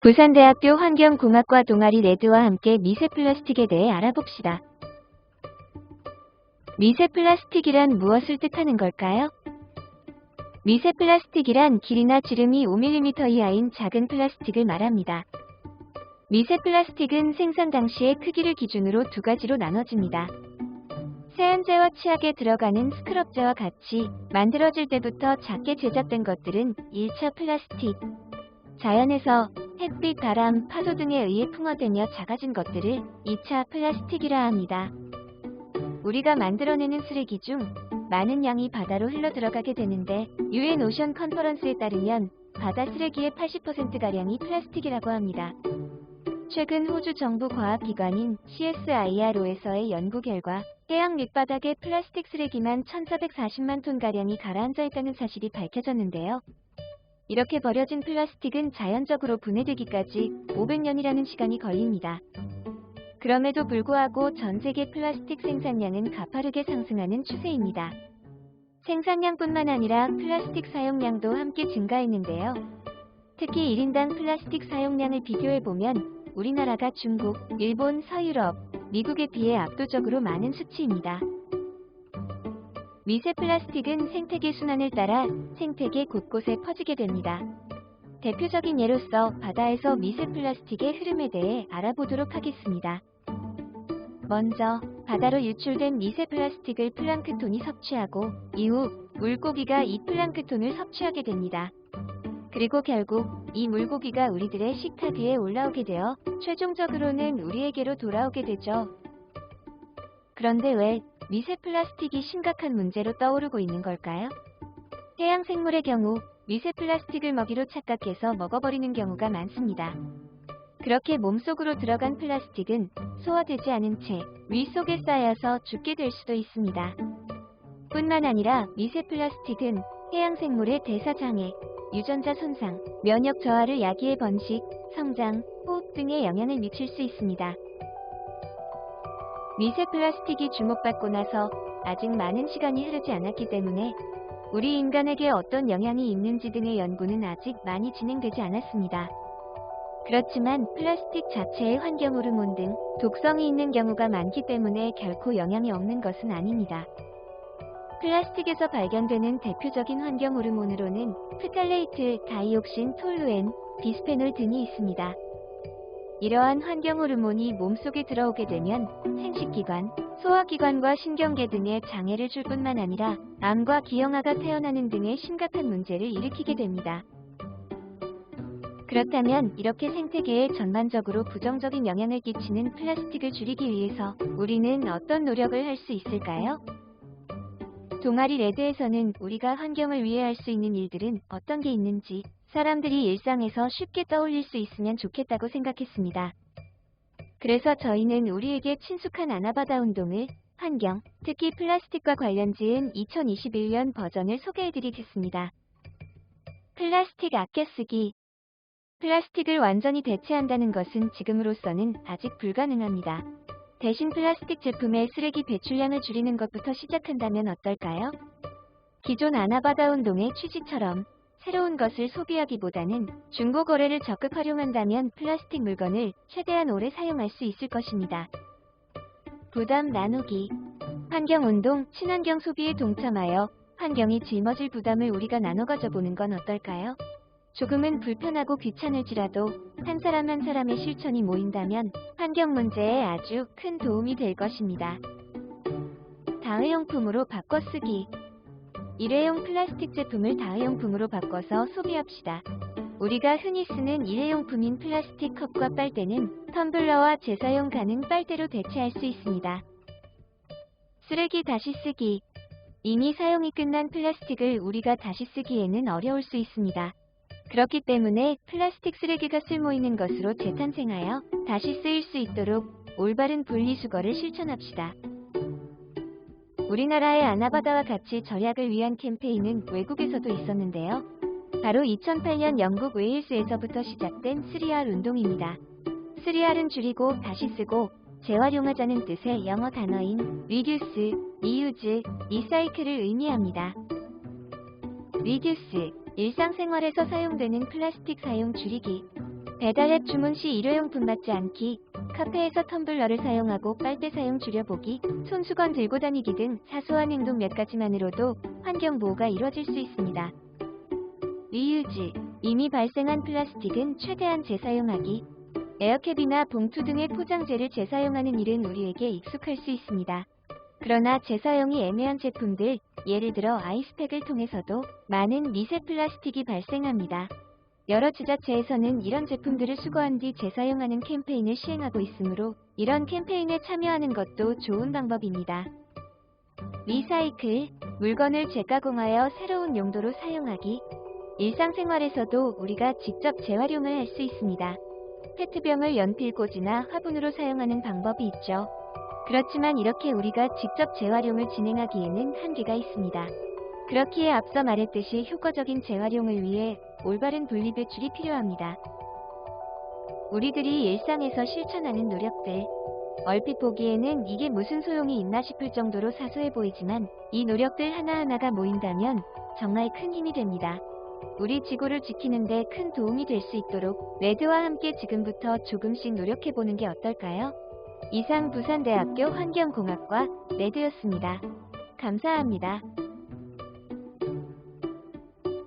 부산대학교 환경공학과 동아리 레드와 함께 미세 플라스틱에 대해 알아봅시다. 미세 플라스틱이란 무엇을 뜻하는 걸까요? 미세 플라스틱이란 길이나 지름이 5mm 이하인 작은 플라스틱을 말합니다. 미세 플라스틱은 생산 당시의 크기를 기준으로 두 가지로 나눠집니다. 세안제와 치약에 들어가는 스크럽제와 같이 만들어질 때부터 작게 제작된 것들은 1차 플라스틱, 자연에서 햇빛, 바람, 파도 등에 의해 풍화되며 작아진 것들을 2차 플라스틱이라 합니다. 우리가 만들어내는 쓰레기 중 많은 양이 바다로 흘러들어가게 되는데 UN 오션 컨퍼런스에 따르면 바다 쓰레기의 80%가량이 플라스틱이라고 합니다. 최근 호주 정부 과학기관인 CSIRO에서의 연구 결과 해양 밑바닥에 플라스틱 쓰레기만 1440만 톤가량이 가라앉아 있다는 사실이 밝혀졌는데요. 이렇게 버려진 플라스틱은 자연적으로 분해되기까지 500년이라는 시간이 걸립니다. 그럼에도 불구하고 전 세계 플라스틱 생산량은 가파르게 상승하는 추세입니다. 생산량뿐만 아니라 플라스틱 사용량도 함께 증가했는데요. 특히 1인당 플라스틱 사용량을 비교해보면 우리나라가 중국, 일본, 서유럽, 미국에 비해 압도적으로 많은 수치입니다. 미세 플라스틱은 생태계 순환을 따라 생태계 곳곳에 퍼지게 됩니다. 대표적인 예로서 바다에서 미세 플라스틱의 흐름에 대해 알아보도록 하겠습니다. 먼저 바다로 유출된 미세 플라스틱을 플랑크톤이 섭취하고 이후 물고기가 이 플랑크톤을 섭취하게 됩니다. 그리고 결국 이 물고기가 우리들의 식탁 위에 올라오게 되어 최종적으로는 우리에게로 돌아오게 되죠. 그런데 왜 미세 플라스틱이 심각한 문제로 떠오르고 있는 걸까요? 해양 생물의 경우 미세 플라스틱을 먹이로 착각해서 먹어버리는 경우가 많습니다. 그렇게 몸속으로 들어간 플라스틱은 소화되지 않은 채 위 속에 쌓여서 죽게 될 수도 있습니다. 뿐만 아니라 미세 플라스틱은 해양 생물의 대사 장애, 유전자 손상, 면역 저하를 야기해 번식, 성장, 호흡 등에 영향을 미칠 수 있습니다. 미세 플라스틱이 주목받고 나서 아직 많은 시간이 흐르지 않았기 때문에 우리 인간에게 어떤 영향이 있는지 등의 연구는 아직 많이 진행되지 않았습니다. 그렇지만 플라스틱 자체의 환경 호르몬 등 독성이 있는 경우가 많기 때문에 결코 영향이 없는 것은 아닙니다. 플라스틱에서 발견되는 대표적인 환경 호르몬으로는 프탈레이트, 다이옥신, 톨루엔, 비스페놀 등이 있습니다. 이러한 환경 호르몬이 몸속에 들어오게 되면 생식기관, 소화기관과 신경계 등에 장애를 줄 뿐만 아니라 암과 기형아가 태어나는 등의 심각한 문제를 일으키게 됩니다. 그렇다면 이렇게 생태계에 전반적으로 부정적인 영향을 끼치는 플라스틱을 줄이기 위해서 우리는 어떤 노력을 할 수 있을까요? 동아리 레드에서는 우리가 환경을 위해 할 수 있는 일들은 어떤 게 있는지 사람들이 일상에서 쉽게 떠올릴 수 있으면 좋겠다고 생각했습니다. 그래서 저희는 우리에게 친숙한 아나바다 운동을 환경, 특히 플라스틱과 관련 지은 2021년 버전을 소개해드리겠습니다. 플라스틱 아껴 쓰기. 플라스틱을 완전히 대체한다는 것은 지금으로서는 아직 불가능합니다. 대신 플라스틱 제품의 쓰레기 배출량을 줄이는 것부터 시작한다면 어떨까요? 기존 아나바다 운동의 취지처럼 새로운 것을 소비하기보다는 중고 거래를 적극 활용한다면 플라스틱 물건을 최대한 오래 사용할 수 있을 것입니다. 부담 나누기. 환경운동, 친환경 소비에 동참하여 환경이 짊어질 부담을 우리가 나눠 가져보는 건 어떨까요? 조금은 불편하고 귀찮을지라도 한 사람 한 사람의 실천이 모인다면 환경 문제에 아주 큰 도움이 될 것입니다. 다회용품으로 바꿔 쓰기. 일회용 플라스틱 제품을 다회용품으로 바꿔서 소비합시다. 우리가 흔히 쓰는 일회용품인 플라스틱 컵과 빨대는 텀블러와 재사용 가능 빨대로 대체할 수 있습니다. 쓰레기 다시 쓰기. 이미 사용이 끝난 플라스틱을 우리가 다시 쓰기에는 어려울 수 있습니다. 그렇기 때문에 플라스틱 쓰레기가 쓸모있는 것으로 재탄생하여 다시 쓰일 수 있도록 올바른 분리수거를 실천합시다. 우리나라의 아나바다와 같이 절약을 위한 캠페인은 외국에서도 있었는데요. 바로 2008년 영국 웨일스에서부터 시작된 3R 운동입니다. 3R은 줄이고 다시 쓰고 재활용하자는 뜻의 영어 단어인 Reduce, Reuse, Recycle를 의미합니다. Reduce, 일상생활에서 사용되는 플라스틱 사용 줄이기. 배달앱 주문 시 일회용품 맞지 않기, 카페에서 텀블러를 사용하고 빨대 사용 줄여보기, 손수건 들고 다니기 등 사소한 행동 몇 가지만으로도 환경보호가 이루어질 수 있습니다. 리유즈, 이미 발생한 플라스틱은 최대한 재사용하기. 에어캡이나 봉투 등의 포장재를 재사용하는 일은 우리에게 익숙할 수 있습니다. 그러나 재사용이 애매한 제품들, 예를 들어 아이스팩을 통해서도 많은 미세 플라스틱이 발생합니다. 여러 지자체에서는 이런 제품들을 수거한 뒤 재사용하는 캠페인을 시행하고 있으므로 이런 캠페인에 참여하는 것도 좋은 방법입니다. 리사이클, 물건을 재가공하여 새로운 용도로 사용하기. 일상생활에서도 우리가 직접 재활용을 할 수 있습니다. 페트병을 연필꽂이나 화분으로 사용하는 방법이 있죠. 그렇지만 이렇게 우리가 직접 재활용을 진행하기에는 한계가 있습니다. 그렇기에 앞서 말했듯이 효과적인 재활용을 위해 올바른 분리배출이 필요합니다. 우리들이 일상에서 실천하는 노력들. 얼핏 보기에는 이게 무슨 소용이 있나 싶을 정도로 사소해 보이지만 이 노력들 하나하나가 모인다면 정말 큰 힘이 됩니다. 우리 지구를 지키는데 큰 도움이 될 수 있도록 레드와 함께 지금부터 조금씩 노력해보는 게 어떨까요? 이상 부산대학교 환경공학과 레드였습니다. 감사합니다.